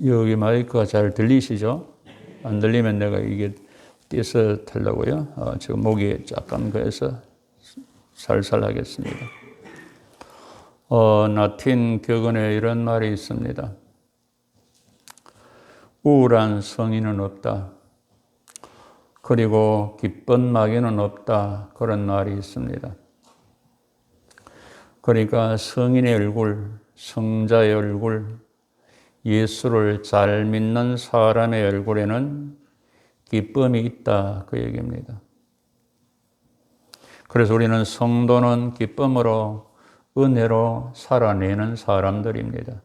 여기 마이크가 잘 들리시죠? 안 들리면 내가 이게 띄어서 하려고요. 지금 목이 약간 그래서 살살 하겠습니다. 라틴 격언에 이런 말이 있습니다. 우울한 성인은 없다. 그리고 기쁜 마귀는 없다. 그런 말이 있습니다. 그러니까 성인의 얼굴, 성자의 얼굴, 예수를 잘 믿는 사람의 얼굴에는 기쁨이 있다. 그 얘기입니다. 그래서 우리는 성도는 기쁨으로, 은혜로 살아내는 사람들입니다.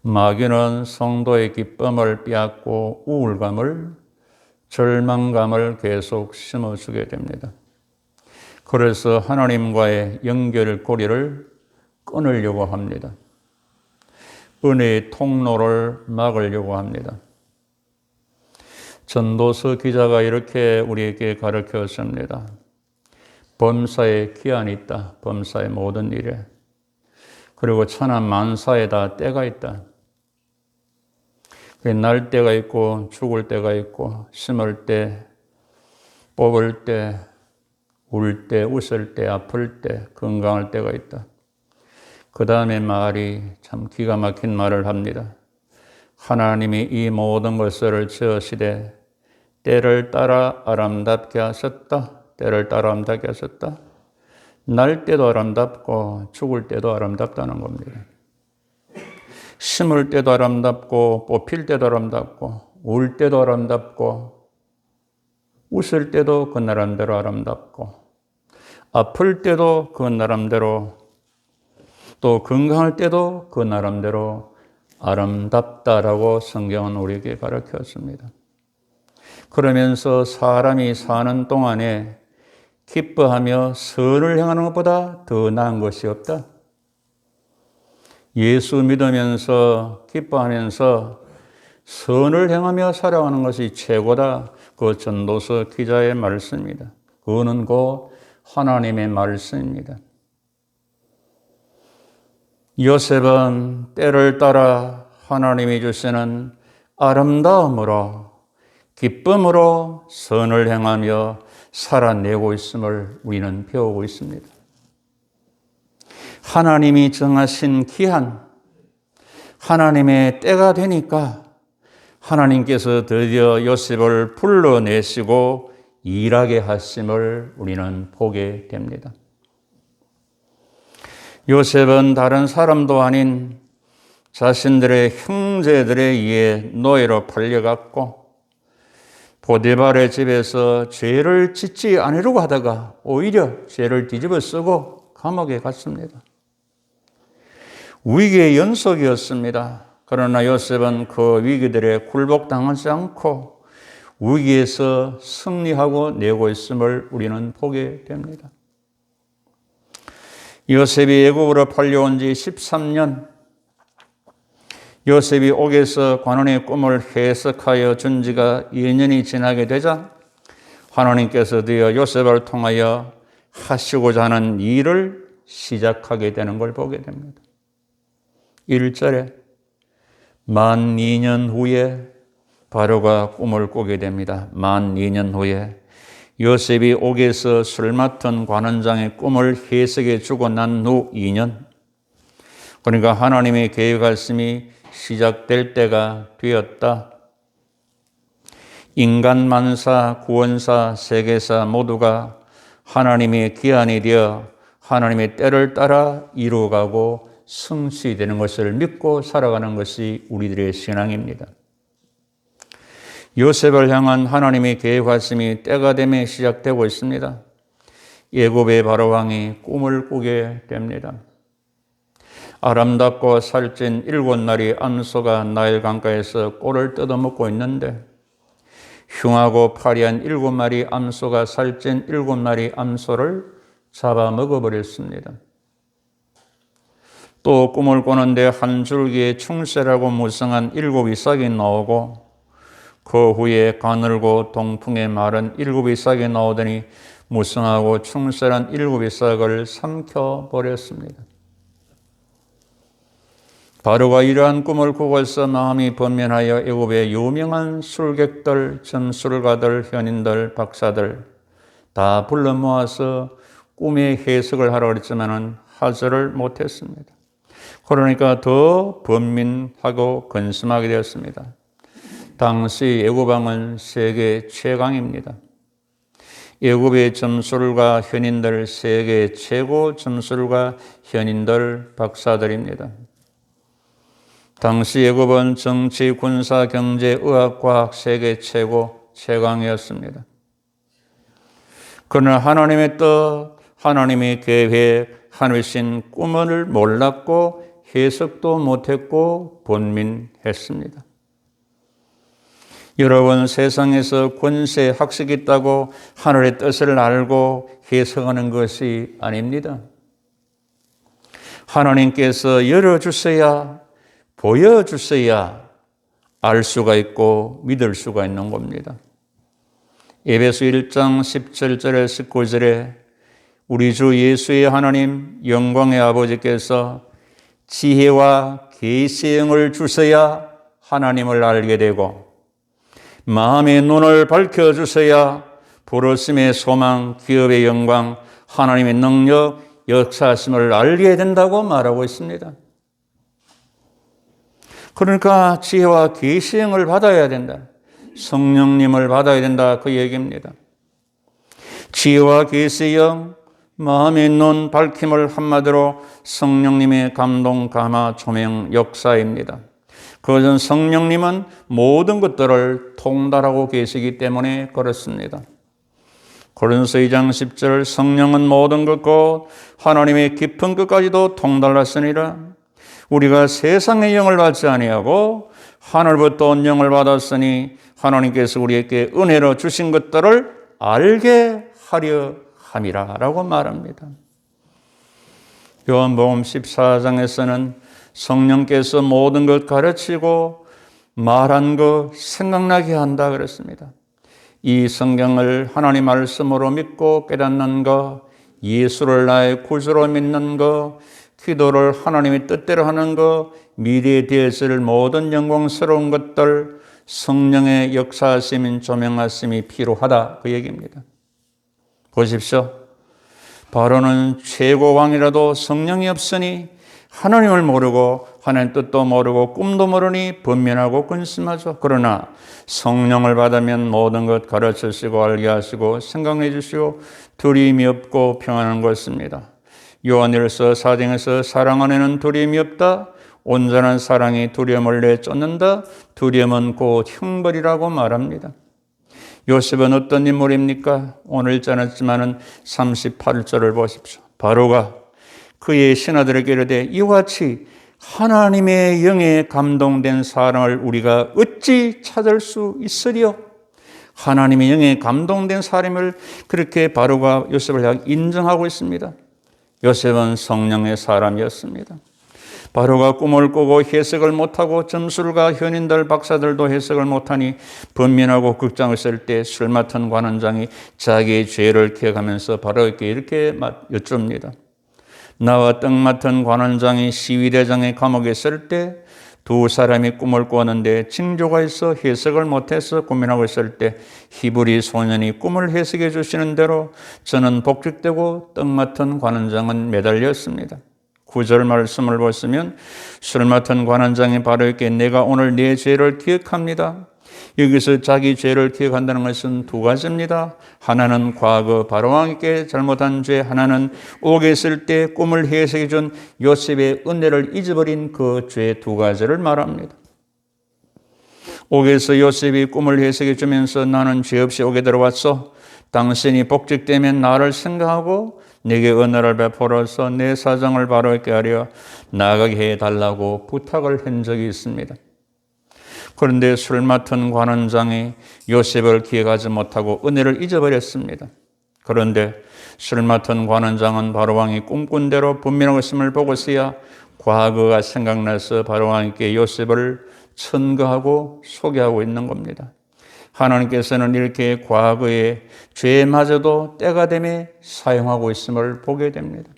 마귀는 성도의 기쁨을 빼앗고 우울감을, 절망감을 계속 심어주게 됩니다. 그래서 하나님과의 연결고리를 끊으려고 합니다. 은혜의 통로를 막으려고 합니다. 전도서 기자가 이렇게 우리에게 가르쳤습니다. 범사에 기한이 있다. 범사의 모든 일에. 그리고 천하 만사에 다 때가 있다. 날 때가 있고 죽을 때가 있고 심을 때, 뽑을 때, 울 때, 웃을 때, 아플 때, 건강할 때가 있다. 그 다음에 말이 참 기가 막힌 말을 합니다. 하나님이 이 모든 것을 지으시되 때를 따라 아름답게 하셨다. 때를 따라 아름답게 하셨다. 날 때도 아름답고 죽을 때도 아름답다는 겁니다. 심을 때도 아름답고 뽑힐 때도 아름답고 울 때도 아름답고 웃을 때도 그 나름대로 아름답고 아플 때도 그 나름대로 또 건강할 때도 그 나름대로 아름답다라고 성경은 우리에게 가르쳤습니다. 그러면서 사람이 사는 동안에 기뻐하며 선을 행하는 것보다 더 나은 것이 없다. 예수 믿으면서 기뻐하면서 선을 행하며 살아가는 것이 최고다. 그 전도서 기자의 말씀입니다. 그거는 곧 하나님의 말씀입니다. 요셉은 때를 따라 하나님이 주시는 아름다움으로 기쁨으로 선을 행하며 살아내고 있음을 우리는 배우고 있습니다. 하나님이 정하신 기한, 하나님의 때가 되니까 하나님께서 드디어 요셉을 불러내시고 일하게 하심을 우리는 보게 됩니다. 요셉은 다른 사람도 아닌 자신들의 형제들에 의해 노예로 팔려갔고 보디발의 집에서 죄를 짓지 않으려고 하다가 오히려 죄를 뒤집어 쓰고 감옥에 갔습니다. 위기의 연속이었습니다. 그러나 요셉은 그 위기들에 굴복당하지 않고 위기에서 승리하고 내고 있음을 우리는 보게 됩니다. 요셉이 애국으로 팔려온 지 13년, 요셉이 옥에서 관원의 꿈을 해석하여 준 지가 2년이 지나게 되자 하나님께서 드디어 요셉을 통하여 하시고자 하는 일을 시작하게 되는 걸 보게 됩니다. 1절에 만 2년 후에 바로가 꿈을 꾸게 됩니다. 만 2년 후에 요셉이 옥에서 술 맡은 관원장의 꿈을 해석해 주고 난 후 2년, 그러니까 하나님의 계획하심이 시작될 때가 되었다. 인간 만사, 구원사, 세계사 모두가 하나님의 기한이 되어 하나님의 때를 따라 이루어가고 성취되는 것을 믿고 살아가는 것이 우리들의 신앙입니다. 요셉을 향한 하나님의 계획하심이 때가 되면 시작되고 있습니다. 애굽의 바로왕이 꿈을 꾸게 됩니다. 아름답고 살찐 7마리 암소가 나일 강가에서 꼴을 뜯어먹고 있는데 흉하고 파리한 7마리 암소가 살찐 7마리 암소를 잡아먹어버렸습니다. 또 꿈을 꾸는데 한 줄기에 충새라고 무성한 7이삭이 나오고 그 후에 가늘고 동풍에 마른 7이삭이 나오더니 무성하고 충실한 7이삭을 삼켜버렸습니다. 바로가 이러한 꿈을 꾸고서 마음이 번민하여 애굽의 유명한 술객들, 점술가들, 현인들, 박사들 다 불러 모아서 꿈의 해석을 하라고 했지만은 하지를 못했습니다. 그러니까 더 번민하고 근심하게 되었습니다. 당시 애굽 왕은 세계 최강입니다. 애굽의 점술가 현인들, 세계 최고 점술가 현인들, 박사들입니다. 당시 애굽은 정치, 군사, 경제, 의학, 과학 세계 최고 최강이었습니다. 그러나 하나님의 뜻, 하나님의 계획, 하늘신 꿈을 몰랐고 해석도 못했고 번민했습니다. 여러분, 세상에서 권세, 학식이 있다고 하늘의 뜻을 알고 해석하는 것이 아닙니다. 하나님께서 열어주셔야, 보여주셔야 알 수가 있고 믿을 수가 있는 겁니다. 에베소 1장 17절에 19절에 우리 주 예수의 하나님 영광의 아버지께서 지혜와 계시의 영을 주셔야 하나님을 알게 되고 마음의 눈을 밝혀주셔야 부르심의 소망, 기업의 영광, 하나님의 능력, 역사하심을 알게 된다고 말하고 있습니다. 그러니까 지혜와 계시의 영을 받아야 된다. 성령님을 받아야 된다. 그 얘기입니다. 지혜와 계시의 영, 마음의 눈 밝힘을 한마디로 성령님의 감동, 감화, 조명, 역사입니다. 그것은 성령님은 모든 것들을 통달하고 계시기 때문에 그렇습니다. 고린도서 2장 10절 성령은 모든 것과 하나님의 깊은 것까지도 통달하시니라. 우리가 세상의 영을 받지 아니하고 하늘부터 온 영을 받았으니 하나님께서 우리에게 은혜로 주신 것들을 알게 하려 함이라 라고 말합니다. 요한복음 14장에서는 성령께서 모든 것 가르치고 말한 것 생각나게 한다 그랬습니다. 이 성경을 하나님 말씀으로 믿고 깨닫는 것, 예수를 나의 구주로 믿는 것, 기도를 하나님의 뜻대로 하는 것, 미래에 대해서를 모든 영광스러운 것들, 성령의 역사하심인 조명하심이 필요하다 그 얘기입니다. 보십시오. 바로는 최고왕이라도 성령이 없으니 하나님을 모르고 하나님 뜻도 모르고 꿈도 모르니 번민하고 근심하죠. 그러나 성령을 받으면 모든 것 가르치시고 알게 하시고 생각해 주시고 두려움이 없고 평안한 것입니다. 요한일서 4장에서 사랑 안에는 두려움이 없다. 온전한 사랑이 두려움을 내쫓는다. 두려움은 곧 형벌이라고 말합니다. 요셉은 어떤 인물입니까? 오늘 읽지 않았지만 38절을 보십시오. 바로가 그의 신하들에게 이르되 이와 같이 하나님의 영에 감동된 사람을 우리가 어찌 찾을 수 있으리요? 하나님의 영에 감동된 사람을 그렇게 바로가 요셉을 향해 인정하고 있습니다. 요셉은 성령의 사람이었습니다. 바로가 꿈을 꾸고 해석을 못하고 점술가 현인들 박사들도 해석을 못하니 번민하고 걱정을 쓸 때 술 맡은 관원장이 자기의 죄를 기억하면서 바로에게 이렇게 여쭙니다. 나와 떡 맡은 관원장이 시위대장의 감옥에 있을 때 두 사람이 꿈을 꾸었는데 징조가 있어 해석을 못해서 고민하고 있을 때 히브리 소년이 꿈을 해석해 주시는 대로 저는 복직되고 떡 맡은 관원장은 매달렸습니다. 9절 말씀을 보시면 술 맡은 관원장이 바로에게 내가 오늘 내 죄를 기억합니다. 여기서 자기 죄를 기억한다는 것은 두 가지입니다. 하나는 과거 바로왕에게 잘못한 죄, 하나는 옥에 있을 때 꿈을 해석해 준 요셉의 은혜를 잊어버린 그 죄 두 가지를 말합니다. 옥에서 요셉이 꿈을 해석해 주면서 나는 죄 없이 옥에 들어왔어. 당신이 복직되면 나를 생각하고 내게 은혜를 베풀어서 내 사정을 바로게 하려 나가게 해달라고 부탁을 한 적이 있습니다. 그런데 술 맡은 관원장이 요셉을 기억하지 못하고 은혜를 잊어버렸습니다. 그런데 술 맡은 관원장은 바로왕이 꿈꾼 대로 분명하고 있음을 보고서야 과거가 생각나서 바로왕에게 요셉을 천거하고 소개하고 있는 겁니다. 하나님께서는 이렇게 과거의 죄마저도 때가 되매 사용하고 있음을 보게 됩니다.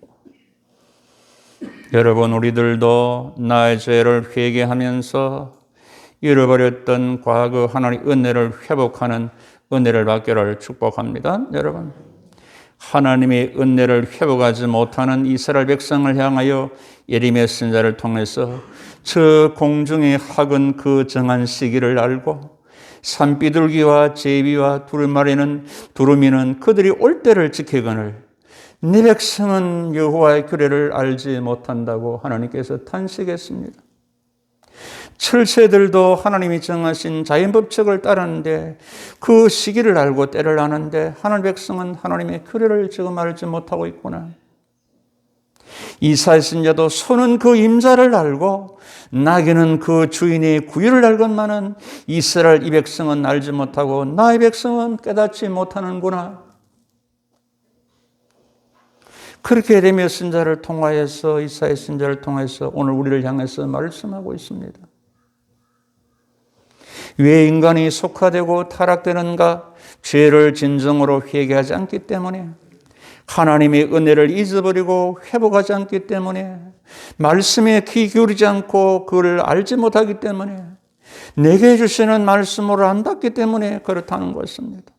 여러분, 우리들도 나의 죄를 회개하면서 잃어버렸던 과거 하나님의 은혜를 회복하는 은혜를 받기를 축복합니다. 여러분, 하나님의 은혜를 회복하지 못하는 이스라엘 백성을 향하여 예레미야 선지자를 통해서 저 공중에 학은 그 정한 시기를 알고 산비둘기와 제비와 두루미는 그들이 올 때를 지키거늘 네 백성은 여호와의 규례를 알지 못한다고 하나님께서 탄식했습니다. 철새들도 하나님이 정하신 자연법칙을 따르는데 그 시기를 알고 때를 아는데 하나님 백성은 하나님의 규례를 지금 알지 못하고 있구나. 이사야 선지자도 소는 그 임자를 알고 나귀는 그 주인의 구유를 알건만은 이스라엘 이 백성은 알지 못하고 나의 백성은 깨닫지 못하는구나. 그렇게 예레미야 선지자를 통하여서 이사야 선지자를 통해서 오늘 우리를 향해서 말씀하고 있습니다. 왜 인간이 속화되고 타락되는가? 죄를 진정으로 회개하지 않기 때문에, 하나님의 은혜를 잊어버리고 회복하지 않기 때문에, 말씀에 귀 기울이지 않고 그를 알지 못하기 때문에, 내게 주시는 말씀으로 안 받기 때문에 그렇다는 것입니다.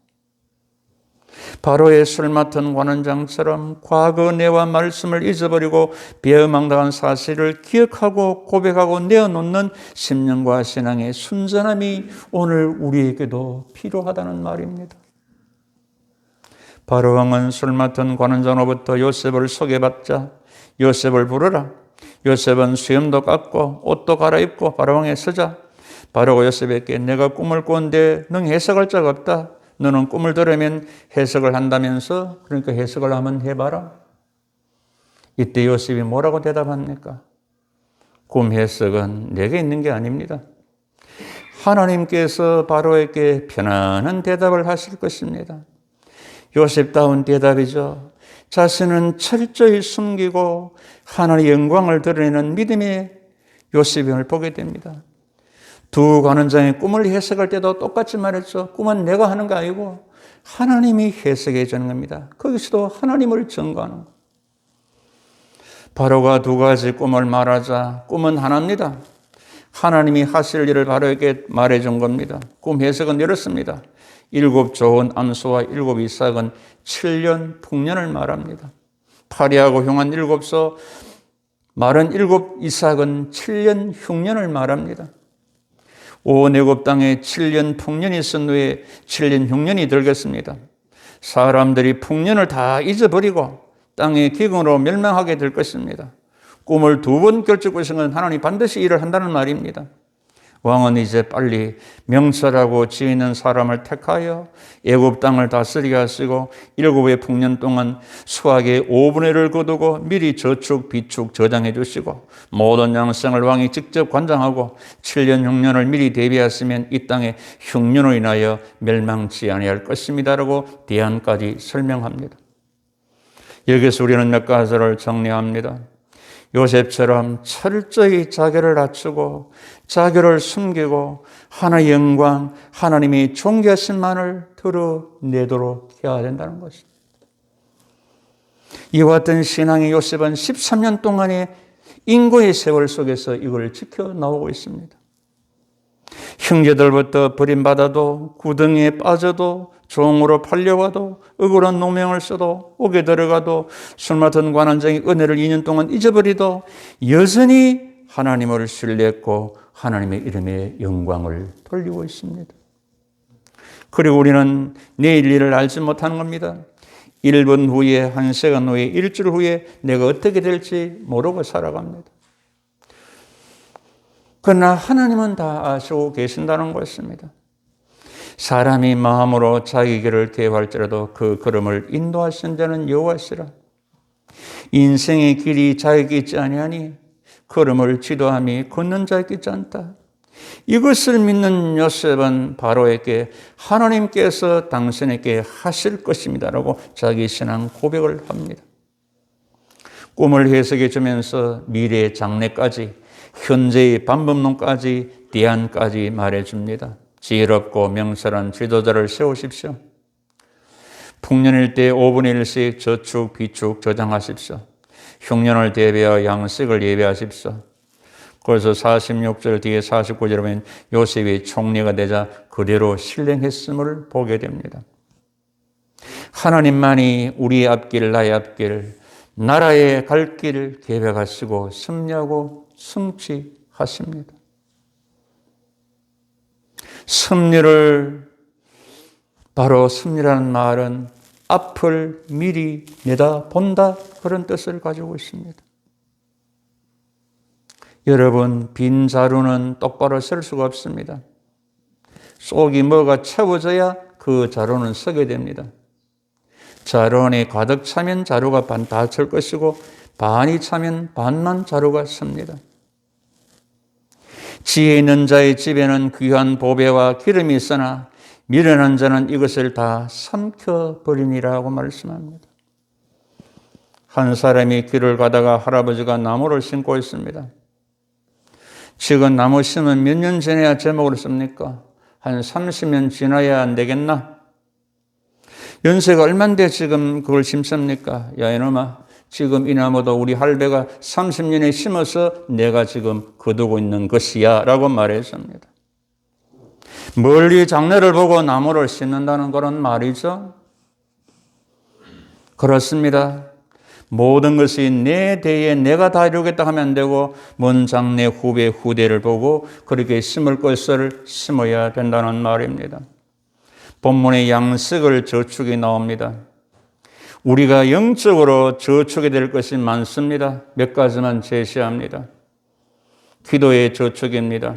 바로의 술 맡은 관원장처럼 과거 내와 말씀을 잊어버리고 배은망당한 사실을 기억하고 고백하고 내어놓는 심령과 신앙의 순전함이 오늘 우리에게도 필요하다는 말입니다. 바로 왕은 술 맡은 관원장으로부터 요셉을 소개받자 요셉을 부르라. 요셉은 수염도 깎고 옷도 갈아입고 바로 왕에 서자 바로가 요셉에게 내가 꿈을 꾼데 능 해석할 자가 없다. 너는 꿈을 들으면 해석을 한다면서 그러니까 해석을 한번 해봐라. 이때 요셉이 뭐라고 대답합니까? 꿈 해석은 내게 있는 게 아닙니다. 하나님께서 바로에게 편안한 대답을 하실 것입니다. 요셉다운 대답이죠. 자신은 철저히 숨기고 하나님의 영광을 드러내는 믿음의 요셉임을 보게 됩니다. 두 관원장의 꿈을 해석할 때도 똑같이 말했죠. 꿈은 내가 하는 거 아니고 하나님이 해석해 주는 겁니다. 거기서도 하나님을 증거하는 거. 바로가 두 가지 꿈을 말하자 꿈은 하나입니다. 하나님이 하실 일을 바로에게 말해준 겁니다. 꿈 해석은 이렇습니다. 7 좋은 암소와 7 이삭은 7년 풍년을 말합니다. 파리하고 흉한 7소, 마른 7 이삭은 7년 흉년을 말합니다. 온 애굽 땅에 7년 풍년이 있은 후에 7년 흉년이 들겠습니다. 사람들이 풍년을 다 잊어버리고 땅의 기근으로 멸망하게 될 것입니다. 꿈을 2번 결정하고 있는 건 하나님이 반드시 일을 한다는 말입니다. 왕은 이제 빨리 명철하고 지혜 있는 사람을 택하여 애굽 땅을 다스리게 하시고 7의 풍년 동안 수확의 5분의 1을 거두고 미리 저축, 비축, 저장해 주시고 모든 양생을 왕이 직접 관장하고 7년 흉년을 미리 대비하시면 이 땅에 흉년으로 인하여 멸망치 아니할 것입니다라고 대안까지 설명합니다. 여기서 우리는 몇 가지를 정리합니다. 요셉처럼 철저히 자기를 낮추고 자기를 숨기고 하나님의 영광, 하나님이 존귀하신만을 드러내도록 해야 된다는 것입니다. 이와 같은 신앙의 요셉은 13년 동안의 인고의 세월 속에서 이걸 지켜나오고 있습니다. 형제들부터 버림받아도 구덩이에 빠져도 종으로 팔려와도 억울한 노명을 써도 옥에 들어가도 술 맡은 관원장의 은혜를 2년 동안 잊어버리도 여전히 하나님을 신뢰했고 하나님의 이름에 영광을 돌리고 있습니다. 그리고 우리는 내일 일을 알지 못하는 겁니다. 1분 후에, 1시간 후에, 일주일 후에 내가 어떻게 될지 모르고 살아갑니다. 그러나 하나님은 다 아시고 계신다는 것입니다. 사람이 마음으로 자기 길을 계획할지라도 그 걸음을 인도하신 자는 여호와시라. 인생의 길이 자에게 있지 아니하니 걸음을 지도함이 걷는 자에게 있지 않다. 이것을 믿는 요셉은 바로에게 하나님께서 당신에게 하실 것입니다라고 자기 신앙 고백을 합니다. 꿈을 해석해 주면서 미래의 장래까지 현재의 방법론까지 대안까지 말해줍니다. 지혜롭고 명철한 지도자를 세우십시오. 풍년일 때 5분의 1씩 저축, 비축, 저장하십시오. 흉년을 대비하여 양식을 예배하십시오. 그래서 46절 뒤에 49절에 보면 요셉이 총리가 되자 그대로 신령했음을 보게 됩니다. 하나님만이 우리의 앞길, 나의 앞길, 나라의 갈 길을 계획하시고 섭리하고 성취하십니다. 섭리를, 바로 섭리라는 말은 앞을 미리 내다본다, 그런 뜻을 가지고 있습니다. 여러분, 빈 자루는 똑바로 설 수가 없습니다. 속이 뭐가 채워져야 그 자루는 서게 됩니다. 자루 안에 가득 차면 자루가 반 다 설 것이고 반이 차면 반만 자루가 섭니다. 지혜 있는 자의 집에는 귀한 보배와 기름이 있으나 미련한 자는 이것을 다 삼켜버리니라고 말씀합니다. 한 사람이 길을 가다가 할아버지가 나무를 심고 있습니다. 지금 나무 심은 몇 년 지나야 제목을 씁니까? 한 30년 지나야 안 되겠나? 연세가 얼만데 지금 그걸 심습니까? 야, 이놈아, 지금 이 나무도 우리 할배가 30년에 심어서 내가 지금 거두고 있는 것이야 라고 말했습니다. 멀리 장래를 보고 나무를 심는다는 그런 말이죠. 그렇습니다. 모든 것이 내 대에 내가 다 이루겠다 하면 안 되고 먼 장래 후배 후대를 보고 그렇게 심을 것을 심어야 된다는 말입니다. 본문의 양식을 저축이 나옵니다. 우리가 영적으로 저축이 될 것이 많습니다. 몇 가지만 제시합니다. 기도의 저축입니다.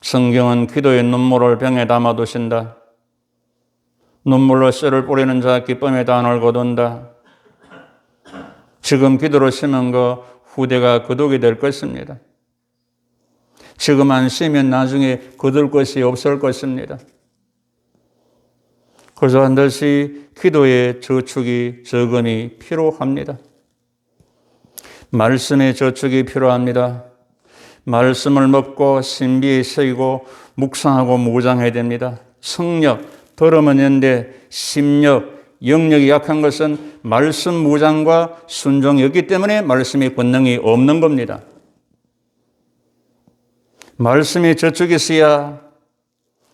성경은 기도의 눈물을 병에 담아두신다. 눈물로 쇠를 뿌리는 자 기쁨의 단을 거둔다. 지금 기도로 심은 거 후대가 거두게 될 것입니다. 지금 안 심으면 나중에 거둘 것이 없을 것입니다. 그래서 반드시 기도의 저축이, 저금이 필요합니다. 말씀의 저축이 필요합니다. 말씀을 먹고 신비에 새기고 묵상하고 무장해야 됩니다. 성력, 들으면 연대, 심력, 영력이 약한 것은 말씀 무장과 순종이 없기 때문에 말씀의 권능이 없는 겁니다. 말씀의 저축이 있어야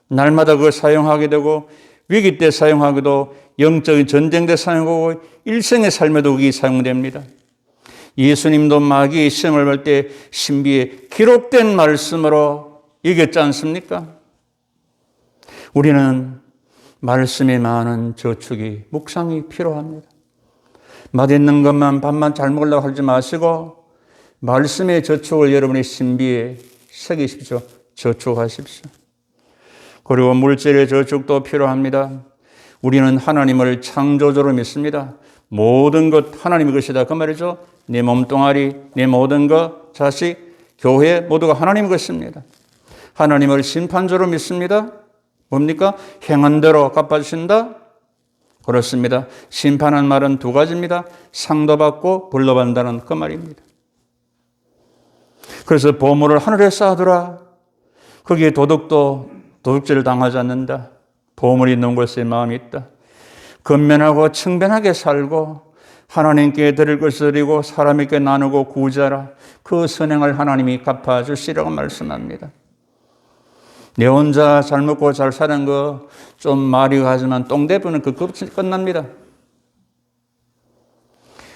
날마다 그걸 사용하게 되고 위기 때 사용하기도, 영적인 전쟁 때 사용하고 일생의 삶에도 그게 사용됩니다. 예수님도 마귀의 시험을 볼 때 신비에 기록된 말씀으로 이겼지 않습니까? 우리는 말씀에 많은 저축이, 묵상이 필요합니다. 맛있는 것만 밥만 잘 먹으려고 하지 마시고 말씀의 저축을 여러분의 신비에 새기십시오. 저축하십시오. 그리고 물질의 저축도 필요합니다. 우리는 하나님을 창조주로 믿습니다. 모든 것 하나님의 것이다, 그 말이죠. 내 몸뚱아리, 내 모든 것, 자식, 교회 모두가 하나님의 것입니다. 하나님을 심판주로 믿습니다. 뭡니까? 행한 대로 갚아주신다? 그렇습니다. 심판한 말은 두 가지입니다. 상도 받고 벌도 받는다는 그 말입니다. 그래서 보물을 하늘에 쌓아두라. 거기에 도둑질을 당하지 않는다. 보물이 있는 곳에 마음이 있다. 건면하고 청변하게 살고 하나님께 드릴 것을 드리고 사람에게 나누고 구제하라. 그 선행을 하나님이 갚아주시라고 말씀합니다. 내 혼자 잘 먹고 잘 사는 거 좀 말이 가지만 똥대부는 그 끝납니다.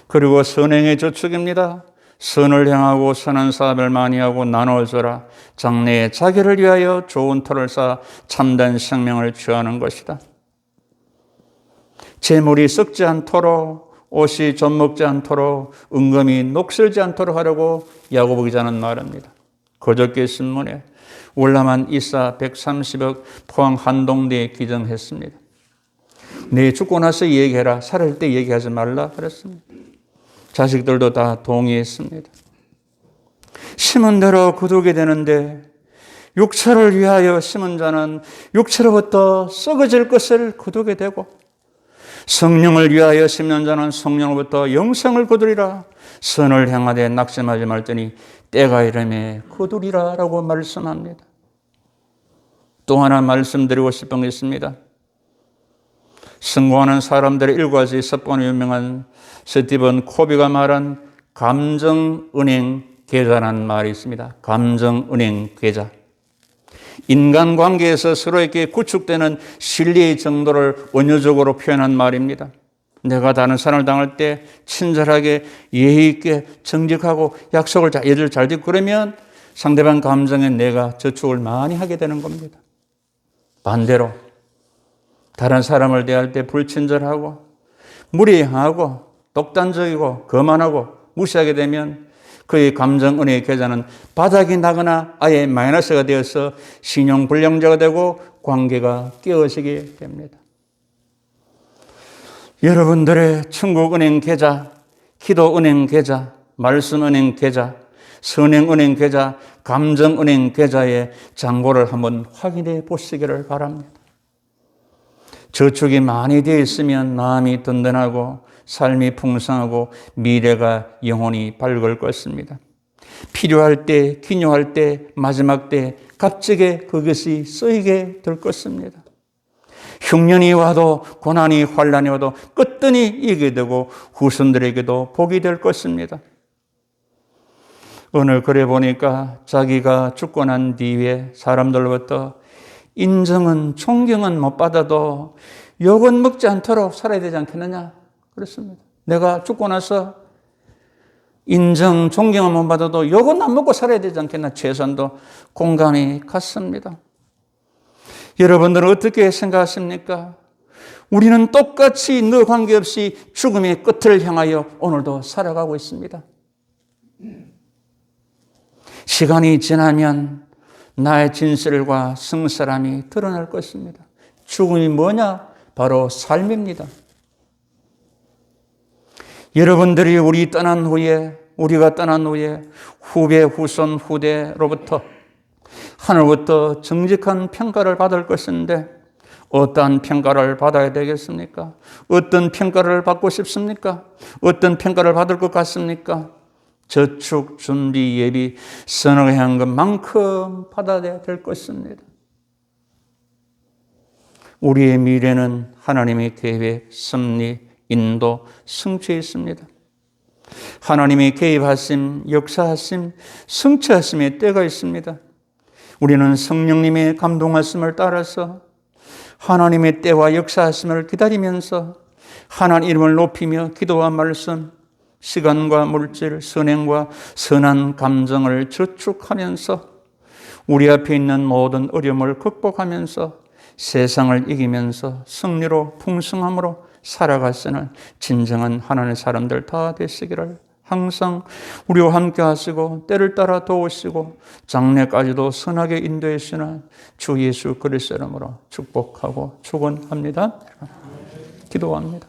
그리고 선행의 저축입니다. 선을 향하고 선한 사업을 많이 하고 나눠줘라. 장래에 자기를 위하여 좋은 터를 쌓아 참된 생명을 취하는 것이다. 재물이 썩지 않도록, 옷이 젖먹지 않도록, 은금이 녹슬지 않도록 하려고 야고보 기자는 말합니다. 그저께 신문에 월남한 이사 130억 포항 한동대에 기증했습니다. 내 죽고 나서 얘기해라. 살을 때 얘기하지 말라 그랬습니다. 자식들도 다 동의했습니다. 심은 대로 거두게 되는데 육체를 위하여 심은 자는 육체로부터 썩어질 것을 거두게 되고 성령을 위하여 심는 자는 성령으로부터 영생을 거두리라. 선을 향하되 낙심하지 말더니 때가 이르매 거두리라 라고 말씀합니다. 또 하나 말씀드리고 싶은 게 있습니다. 성공하는 사람들의 일과지 습관으로 유명한 스티븐 코비가 말한 감정은행 계좌라는 말이 있습니다. 감정은행 계좌. 인간관계에서 서로에게 구축되는 신뢰의 정도를 원효적으로 표현한 말입니다. 내가 다른 사람을 당할 때 친절하게 예의 있게 정직하고 약속을 예를 잘 지키고 그러면 상대방 감정에 내가 저축을 많이 하게 되는 겁니다. 반대로 다른 사람을 대할 때 불친절하고 무례하고 독단적이고 거만하고 무시하게 되면 그의 감정은행의 계좌는 바닥이 나거나 아예 마이너스가 되어서 신용불량자가 되고 관계가 깨어지게 됩니다. 여러분들의 천국은행 계좌, 기도은행 계좌, 말씀은행 계좌, 선행은행 계좌, 감정은행 계좌의 잔고를 한번 확인해 보시기를 바랍니다. 저축이 많이 되어 있으면 마음이 든든하고 삶이 풍성하고 미래가 영원히 밝을 것입니다. 필요할 때, 기묘할 때, 마지막 때 값지게 그것이 쓰이게 될 것입니다. 흉년이 와도 고난이 환난이 와도 끝든히 이기게 되고 후손들에게도 복이 될 것입니다. 오늘 글에 보니까 자기가 죽고 난 뒤에 사람들로부터 인정은 존경은 못 받아도 욕은 먹지 않도록 살아야 되지 않겠느냐 그렇습니다. 내가 죽고 나서 인정 존경은 못 받아도 욕은 안 먹고 살아야 되지 않겠나 최선도 공간이 같습니다. 여러분들은 어떻게 생각하십니까? 우리는 똑같이 너 관계없이 죽음의 끝을 향하여 오늘도 살아가고 있습니다. 시간이 지나면 나의 진실과 성실함이 드러날 것입니다. 죽음이 뭐냐? 바로 삶입니다. 여러분들이 우리가 떠난 후에 후배, 후손, 후대로부터 하늘부터 정직한 평가를 받을 것인데 어떠한 평가를 받아야 되겠습니까? 어떤 평가를 받고 싶습니까? 어떤 평가를 받을 것 같습니까? 저축, 준비, 예비, 선호한 것만큼 받아야 될 것입니다. 우리의 미래는 하나님의 계획, 섭리, 인도, 성취에 있습니다. 하나님의 개입하심, 역사하심, 성취하심의 때가 있습니다. 우리는 성령님의 감동하심을 따라서 하나님의 때와 역사하심을 기다리면서 하나님 이름을 높이며 기도와 말씀, 시간과 물질, 선행과 선한 감정을 저축하면서 우리 앞에 있는 모든 어려움을 극복하면서 세상을 이기면서 승리로 풍성함으로 살아가시는 진정한 하나님의 사람들 다 되시기를 항상 우리와 함께 하시고 때를 따라 도우시고 장래까지도 선하게 인도해 주시는 주 예수 그리스도 이름으로 축복하고 축원합니다. 기도합니다.